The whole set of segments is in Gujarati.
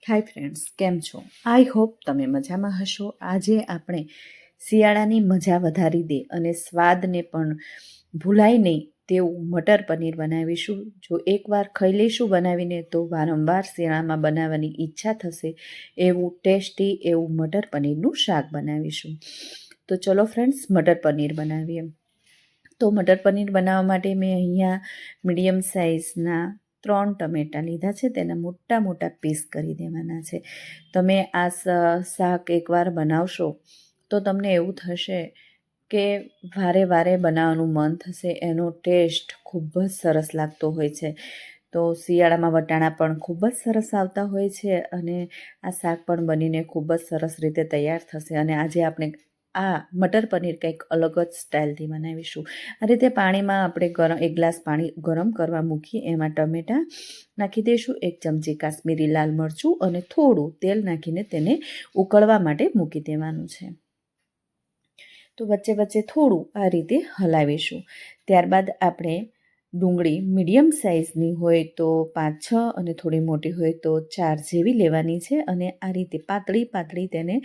હાય ફ્રેન્ડ્સ, કેમ છો? આઈ હોપ તમે મજામાં હશો. આજે આપણે શિયાળાની મજા વધારી દે અને સ્વાદને પણ ભૂલાય નહીં તેવું મટર પનીર બનાવીશું. જો એકવાર ખાઈ લઈશું બનાવીને તો વારંવાર શિયાળામાં બનાવવાની ઈચ્છા થશે એવું ટેસ્ટી એવું મટર પનીરનું શાક બનાવીશું. તો ચલો ફ્રેન્ડ્સ, મટર પનીર બનાવીએ. તો મટર પનીર બનાવવા માટે મેં અહીંયા મીડિયમ સાઇઝના 3 ટમેટાં લીધા છે. તેના મોટા મોટા પીસ કરી દેવાના છે. તમે આ શાક એકવાર બનાવશો તો તમને એવું થશે કે વારે વારે બનાવવાનું મન થશે. એનો ટેસ્ટ ખૂબ જ સરસ લાગતો હોય છે. તો શિયાળામાં વટાણા પણ ખૂબ જ સરસ આવતા હોય છે અને આ શાક પણ બનીને ખૂબ જ સરસ રીતે તૈયાર થશે. અને આજે આપણે આ મટર પનીર કંઈક અલગ જ સ્ટાઇલથી બનાવીશું. આ રીતે પાણીમાં આપણે એક ગ્લાસ પાણી ગરમ કરવા મૂકી એમાં ટમેટાં નાખી દઈશું, 1 ચમચી કાશ્મીરી લાલ મરચું અને થોડું તેલ નાખીને તેને ઉકળવા માટે મૂકી દેવાનું છે. તો વચ્ચે વચ્ચે થોડું આ રીતે હલાવીશું. ત્યારબાદ આપણે ડુંગળી મીડિયમ સાઇઝની હોય તો 5-6 અને થોડી મોટી હોય તો 4 જેવી લેવાની છે અને આ રીતે પાતળી પાતળી તેને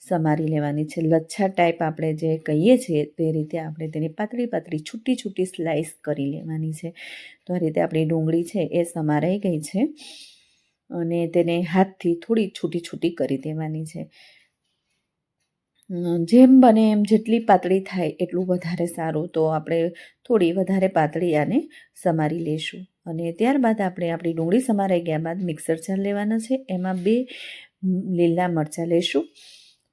સમારી લેવાની છે. લચ્છા ટાઈપ આપણે જે કહીએ છીએ તે રીતે આપણે તેને પાતળી પાતળી છૂટી છૂટી સ્લાઇસ કરી લેવાની છે. તો આ રીતે આપણી ડુંગળી છે એ સમારાઈ ગઈ છે અને તેને હાથથી થોડી છૂટી છૂટી કરી દેવાની છે. જેમ બને એમ જેટલી પાતળી થાય એટલું વધારે સારું. તો આપણે થોડી વધારે પાતળી આને સમારી લઈશું અને ત્યારબાદ આપણે આપણી ડુંગળી સમારાઈ ગયા બાદ મિક્સર જાર લેવાના છે. એમાં 2 લીલા મરચાં લઈશું,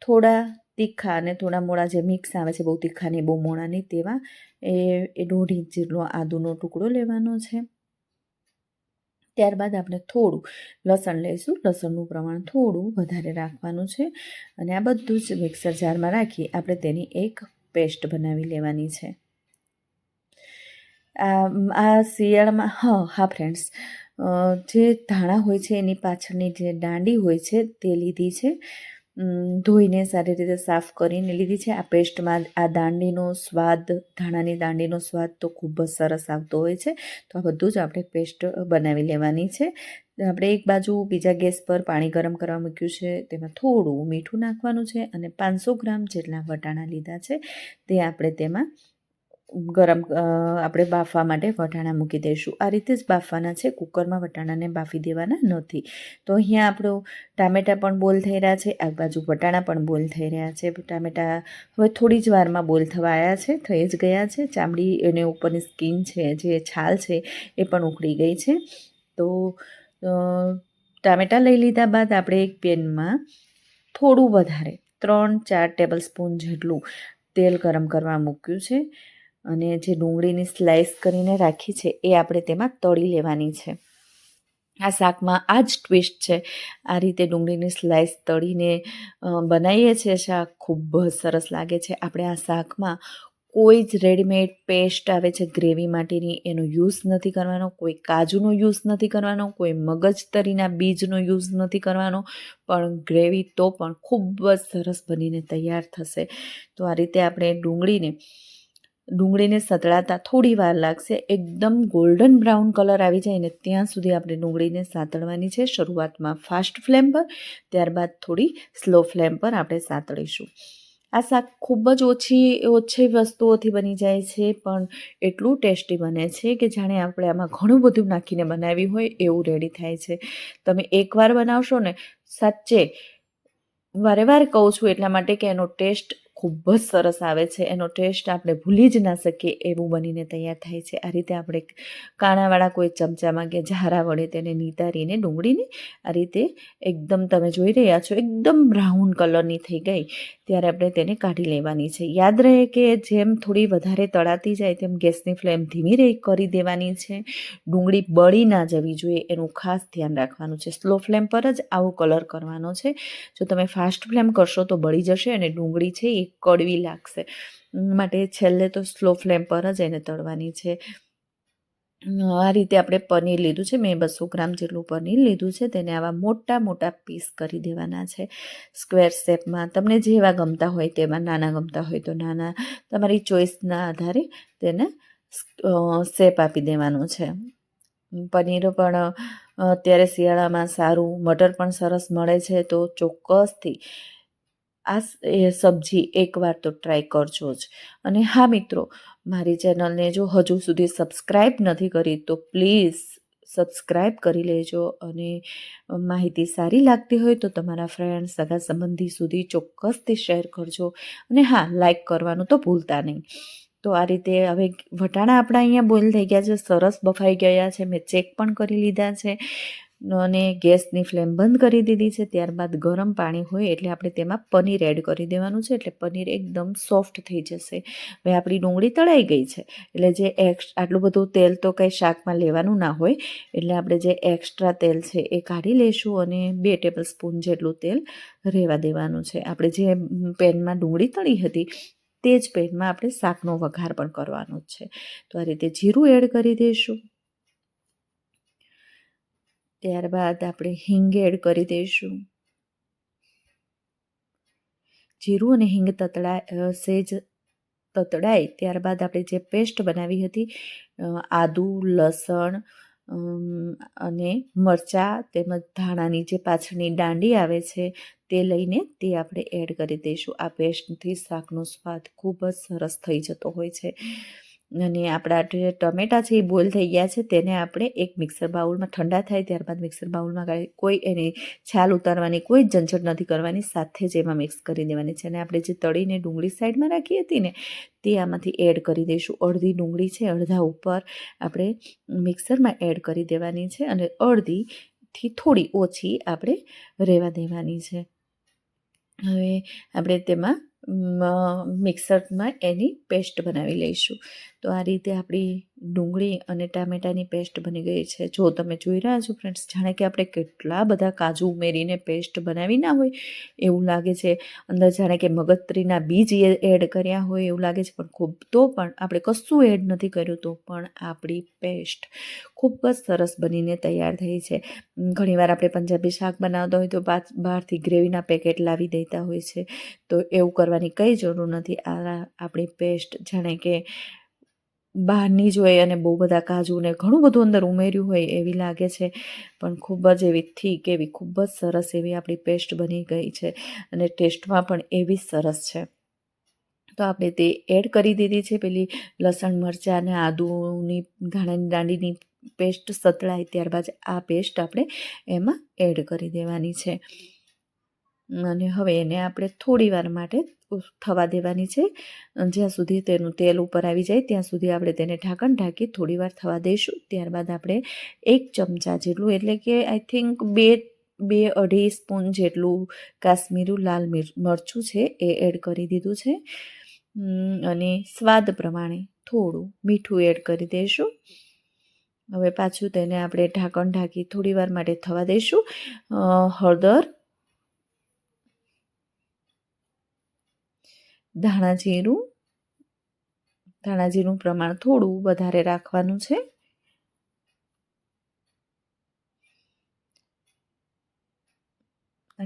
થોડા તીખા અને થોડા મોળા જે મિક્સ આવે છે, બહુ તીખા નહીં બહુ મોળા નહીં તેવા. એ 1.5 ઇંચ જેટલો આદુનો ટુકડો લેવાનો છે. ત્યારબાદ આપણે થોડું લસણ લઈશું. લસણનું પ્રમાણ થોડું વધારે રાખવાનું છે અને આ બધું જ મિક્સર જારમાં રાખી આપણે તેની એક પેસ્ટ બનાવી લેવાની છે. આ શિયાળામાં હા ફ્રેન્ડ્સ, જે ધાણા હોય છે એની પાછળની જે દાંડી હોય છે તે લીધી છે. ધોઈને સારી રીતે સાફ કરીને લીધી છે. આ પેસ્ટમાં આ દાંડીનો સ્વાદ, ધાણાની દાંડીનો સ્વાદ તો ખૂબ જ સરસ આવતો હોય છે. તો આ બધું જ આપણે પેસ્ટ બનાવી લેવાની છે. આપણે એક બાજુ બીજા ગેસ પર પાણી ગરમ કરવા મૂક્યું છે. તેમાં થોડું મીઠું નાખવાનું છે અને 500 ગ્રામ જેટલા વટાણા લીધા છે તે આપણે તેમાં આપણે બાફવા માટે વટાણા મૂકી દઈશું. આ રીતે જ બાફવાના છે, કુકરમાં વટાણાને બાફી દેવાના નથી. તો અહીંયા આપણો ટામેટાં પણ બોઇલ થઈ રહ્યા છે, આ બાજુ વટાણા પણ બોઇલ થઈ રહ્યા છે. ટામેટાં હવે થોડી જ વારમાં બોઇલ થવા આવ્યા છે, થઈ જ ગયા છે. ચામડી અને ઉપરની સ્કીન છે, જે છાલ છે એ પણ ઉખડી ગઈ છે. તો ટામેટાં લઈ લીધા બાદ આપણે એક પેનમાં થોડું વધારે 3-4 ટેબલ સ્પૂન જેટલું તેલ ગરમ કરવા મૂક્યું છે અને જે ડુંગળીની સ્લાઇસ કરીને રાખી છે એ આપણે તેમાં તળી લેવાની છે. આ શાકમાં આ જ ટ્વિસ્ટ છે. આ રીતે ડુંગળીની સ્લાઇસ તળીને બનાવીએ છીએ શાક, ખૂબ જ સરસ લાગે છે. આપણે આ શાકમાં કોઈ જ રેડીમેડ પેસ્ટ આવે છે ગ્રેવી માટેની, એનો યુઝ નથી કરવાનો, કોઈ કાજુનો યુઝ નથી કરવાનો, કોઈ મગજતરીના બીજનો યુઝ નથી કરવાનો, પણ ગ્રેવી તો પણ ખૂબ જ સરસ બનીને તૈયાર થશે. તો આ રીતે આપણે ડુંગળીને સતળાતા થોડી વાર લાગશે. એકદમ ગોલ્ડન બ્રાઉન કલર આવી જાય ને ત્યાં સુધી આપણે ડુંગળીને સાતળવાની છે. શરૂઆતમાં ફાસ્ટ ફ્લેમ પર, ત્યારબાદ થોડી સ્લો ફ્લેમ પર આપણે સાતળીશું. આ શાક ખૂબ જ ઓછી વસ્તુઓથી બની જાય છે પણ એટલું ટેસ્ટી બને છે કે જાણે આપણે આમાં ઘણું બધું નાખીને બનાવી હોય એવું રેડી થાય છે. તમે એકવાર બનાવશો ને, સાચે વારે વારે કહું છું એટલા માટે કે એનો ટેસ્ટ ખૂબ જ સરસ આવે છે. એનો ટેસ્ટ આપણે ભૂલી જ ના શકીએ એવું બનીને તૈયાર થાય છે. આ રીતે આપણે કાણાવાળા કોઈ ચમચામાં કે ઝારા વડે તેને નીતારીને ડુંગળીને આ રીતે એકદમ, તમે જોઈ રહ્યા છો, એકદમ બ્રાઉન કલરની થઈ ગઈ ત્યારે આપણે તેને કાઢી લેવાની છે. યાદ રહે કે જેમ થોડી વધારે તળાતી જાય તેમ ગેસની ફ્લેમ ધીમી કરી દેવાની છે. ડુંગળી બળી ના જવી જોઈએ એનું ખાસ ધ્યાન રાખવાનું છે. સ્લો ફ્લેમ પર જ આવો કલર કરવાનો છે. જો તમે ફાસ્ટ ફ્લેમ કરશો તો બળી જશે અને ડુંગળી છે એ કડવી લાગશે. માટે છેલ્લે તો સ્લો ફ્લેમ પર જ એને તળવાની છે. આ રીતે આપણે પનીર લીધું છે. મેં 200 ગ્રામ જેટલું પનીર લીધું છે. તેને આવા મોટા મોટા પીસ કરી દેવાના છે સ્ક્વેર શેપમાં. તમને જેવા ગમતા હોય તેમાં, નાના ગમતા હોય તો નાના, તમારી ચોઈસના આધારે તેને શેપ આપી દેવાનું છે. પનીર પણ અત્યારે શિયાળામાં સારું મટર પણ સરસ મળે છે, તો ચોક્કસથી આ સબ્જી એકવાર તો ટ્રાય કરજો જ. અને હા મિત્રો, મારી ચેનલને જો હજુ સુધી સબસ્ક્રાઈબ નથી કરી તો પ્લીઝ સબસ્ક્રાઈબ કરી લેજો. અને માહિતી સારી લાગતી હોય તો તમારા ફ્રેન્ડ, સગા સંબંધી સુધી ચોક્કસથી શેર કરજો. અને હા, લાઈક કરવાનું તો ભૂલતા નહીં. તો આ રીતે હવે વટાણા આપણા અહીંયા બોઇલ થઈ ગયા છે, સરસ બફાઈ ગયા છે. મેં ચેક પણ કરી લીધા છે અને ગેસની ફ્લેમ બંધ કરી દીધી છે. ત્યારબાદ ગરમ પાણી હોય એટલે આપણે તેમાં પનીર એડ કરી દેવાનું છે, એટલે પનીર એકદમ સોફ્ટ થઈ જશે. હવે આપણી ડુંગળી તળાઈ ગઈ છે, એટલે જે આટલું બધું તેલ તો કંઈ શાકમાં લેવાનું ના હોય, એટલે આપણે જે એક્સ્ટ્રા તેલ છે એ કાઢી લઈશું અને 2 ટેબલ સ્પૂન જેટલું તેલ રહેવા દેવાનું છે. આપણે જે પેનમાં ડુંગળી તળી હતી તે જ પેનમાં આપણે શાકનો વઘાર પણ કરવાનો જ છે. તો આ રીતે જીરું એડ કરી દઈશું. ત્યારબાદ આપણે હિંગ એડ કરી દઈશું. જીરું અને હિંગ સેજ તતડાય ત્યારબાદ આપણે જે પેસ્ટ બનાવી હતી, આદુ, લસણ અને મરચાં તેમજ ધાણાની જે પાછળની દાંડી આવે છે તે લઈને તે આપણે એડ કરી દઈશું. આ પેસ્ટથી શાકનો સ્વાદ ખૂબ જ સરસ થઈ જતો હોય છે. અને આપણા જે ટમેટાં છે એ બોઇલ થઈ ગયા છે, તેને આપણે એક મિક્સર બાઉલમાં ઠંડા થાય ત્યારબાદ મિક્સર બાઉલમાં કાઢી કોઈ એની છાલ ઉતારવાની કોઈ ઝંઝટ નથી કરવાની, સાથે જ એમાં મિક્સ કરી દેવાની છે. અને આપણે જે તળીને ડુંગળી સાઈડમાં રાખી હતી ને તે આમાંથી એડ કરી દઈશું. અડધી ડુંગળી છે, અડધા ઉપર આપણે મિક્સરમાં એડ કરી દેવાની છે અને અડધીથી થોડી ઓછી આપણે રહેવા દેવાની છે. હવે આપણે તેમાં મિક્સરમાં એની પેસ્ટ બનાવી લઈશું. તો આ રીતે આપણી ડુંગળી અને ટામેટાની પેસ્ટ બની ગઈ છે. જો તમે જોઈ રહ્યા છો ફ્રેન્ડ્સ, જાણે કે આપણે કેટલા બધા કાજુ ઉમેરીને પેસ્ટ બનાવી ના હોય એવું લાગે છે. અંદર જાણે કે મગજતરીના બીજ એડ કર્યા હોય એવું લાગે છે, પણ આપણે કશું એડ નથી કર્યું તો પણ આપણી પેસ્ટ ખૂબ જ સરસ બનીને તૈયાર થઈ છે. ઘણીવાર આપણે પંજાબી શાક બનાવતા હોય તો બહારથી ગ્રેવીના પેકેટ લાવી દેતા હોય છે, તો એવું કરવાની કંઈ જરૂર નથી. આ આપણી પેસ્ટ જાણે કે બહારની જ હોય અને બહુ બધા કાજુ ને ઘણું બધું અંદર ઉમેર્યું હોય એવી લાગે છે, પણ ખૂબ જ એવી થીક, એવી ખૂબ જ સરસ એવી આપણી પેસ્ટ બની ગઈ છે અને ટેસ્ટમાં પણ એવી સરસ છે. તો આપણે તે એડ કરી દીધી છે. પેલી લસણ, મરચાં અને આદુની ધાણાની દાંડીની પેસ્ટ સતળાય ત્યારબાદ આ પેસ્ટ આપણે એમાં એડ કરી દેવાની છે. અને હવે એને આપણે થોડી વાર માટે થવા દેવાની છે. જ્યાં સુધી તેનું તેલ ઉપર આવી જાય ત્યાં સુધી આપણે તેને ઢાંકણ ઢાંકી થોડી વાર થવા દઈશું. ત્યારબાદ આપણે 1 ચમચા જેટલું, એટલે કે આઈ થિંક 2-2.5 સ્પૂન જેટલું કાશ્મીરી લાલ મરચું છે એ એડ કરી દીધું છે. અને સ્વાદ પ્રમાણે થોડું મીઠું એડ કરી દઈશું. હવે પાછું તેને આપણે ઢાંકણ ઢાંકી થોડી વાર માટે થવા દઈશું. હળદર, ધાણાજીરું પ્રમાણ થોડું વધારે રાખવાનું છે.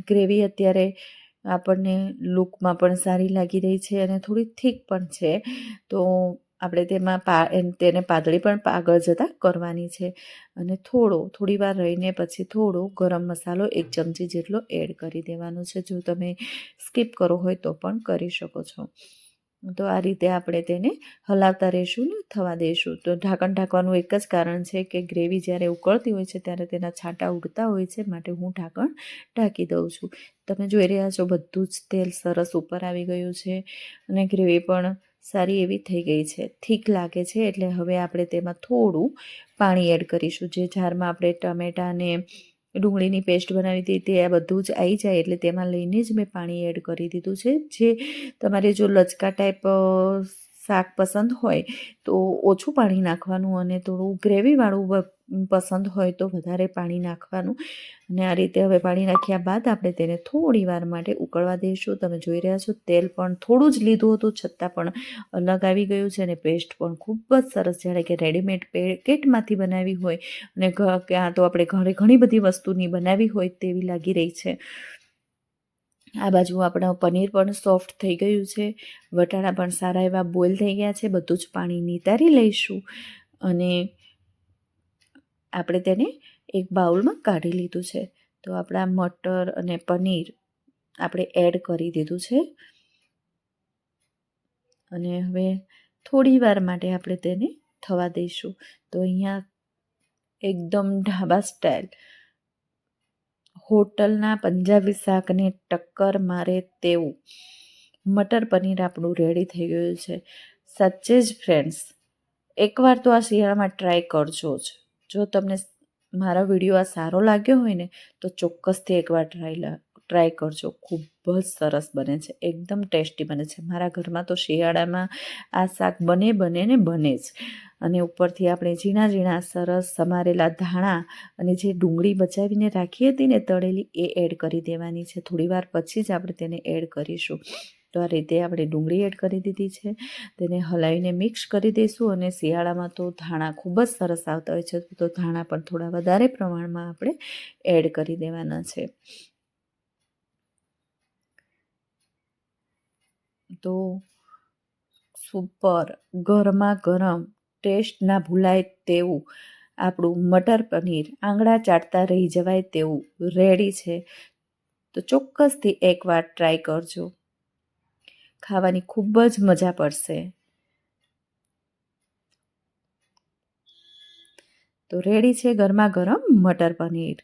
ગ્રેવી અત્યારે આપણને લુકમાં પણ સારી લાગી રહી છે અને થોડી થીક પણ છે, તો આપણે તેને પાતળી પણ આગળ જતાં કરવાની છે. અને થોડી વાર રહીને પછી થોડો ગરમ મસાલો 1 ચમચી જેટલો એડ કરી દેવાનો છે. જો તમે સ્કીપ કરો હોય તો પણ કરી શકો છો. તો આ રીતે આપણે તેને હલાવતા રહીશું ને થવા દઈશું. તો ઢાંકણ ઢાંકવાનું એક જ કારણ છે કે ગ્રેવી જ્યારે ઉકળતી હોય છે ત્યારે તેના છાંટા ઉડતા હોય છે, માટે હું ઢાંકણ ઢાંકી દઉં છું. તમે જોઈ રહ્યા છો બધું જ તેલ સરસ ઉપર આવી ગયું છે અને ગ્રેવી પણ સારી એવી થઈ ગઈ છે, થીક લાગે છે. એટલે હવે આપણે તેમાં થોડું પાણી એડ કરીશું. જે જારમાં આપણે ટામેટાં અને ડુંગળીની પેસ્ટ બનાવી હતી તે આ બધું જ આવી જાય એટલે તેમાં લઈને જ મેં પાણી એડ કરી દીધું છે. જે તમારે જો લચકા ટાઈપ શાક પસંદ હોય તો ઓછું પાણી નાખવાનું અને થોડું ગ્રેવીવાળું પસંદ હોય તો વધારે પાણી નાખવાનું. અને આ રીતે હવે પાણી નાખ્યા બાદ આપણે તેને થોડી વાર માટે ઉકળવા દઈશું. તમે જોઈ રહ્યા છો તેલ પણ થોડું જ લીધું હતું છતાં પણ અલગ આવી ગયું છે અને પેસ્ટ પણ ખૂબ જ સરસ, જાણે કે રેડીમેડ પેકેટમાંથી બનાવી હોય અને ક્યાં તો આપણે ઘણી બધી વસ્તુની બનાવી હોય તેવી લાગી રહી છે. આ બાજુ આપણા પનીર પણ સોફ્ટ થઈ ગયું છે, વટાણા પણ સારા એવા બોઇલ થઈ ગયા છે. બધું જ પાણી નિતારી લઈશું અને આપણે તેને એક બાઉલમાં કાઢી લીધું છે. તો આપણા મટર અને પનીર આપણે એડ કરી દીધું છે અને હવે થોડી વાર માટે આપણે તેને થવા દઈશું. તો અહીંયા એકદમ ઢાબા સ્ટાઇલ હોટલના પંજાબી શાકને ટક્કર મારે તેવું મટર પનીર આપણું રેડી થઈ ગયું છે. સાચે જ ફ્રેન્ડ્સ, એકવાર તો આ શિયાળામાં ટ્રાય કરજો જ. જો તમને મારો વિડીયો આ સારો લાગ્યો હોય ને તો ચોક્કસથી એકવાર ટ્રાય કરજો. ખૂબ જ સરસ બને છે, એકદમ ટેસ્ટી બને છે. મારા ઘરમાં તો શિયાળામાં આ શાક બને જ. અને ઉપરથી આપણે ઝીણા ઝીણા સરસ સમારેલા ધાણા અને જે ડુંગળી બચાવીને રાખી હતી ને તળેલી, એ એડ કરી દેવાની છે. થોડી વાર પછી જ આપણે તેને એડ કરીશું. તો આ રીતે આપણે ડુંગળી એડ કરી દીધી છે. તેને હલાવીને મિક્સ કરી દઈશું. અને શિયાળામાં તો ધાણા ખૂબ જ સરસ આવતા હોય છે, તો ધાણા પણ થોડા વધારે પ્રમાણમાં આપણે એડ કરી દેવાના છે. તો સુપર ગરમા ગરમ ટેસ્ટ ના ભૂલાય તેવું આપણું મટર પનીર આંગળા ચાટતા રહી જવાય તેવું રેડી છે. તો ચોક્કસથી એકવાર ટ્રાય કરજો, ખાવાની ખૂબ જ મજા પડશે. તો રેડી છે ગરમા ગરમ મટર પનીર,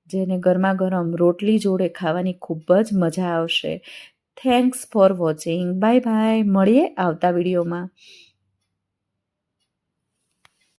જેને ગરમા ગરમ રોટલી જોડે ખાવાની ખૂબ જ મજા આવશે. Thanks for watching. Bye bye. મળીએ આવતા વિડીયોમાં.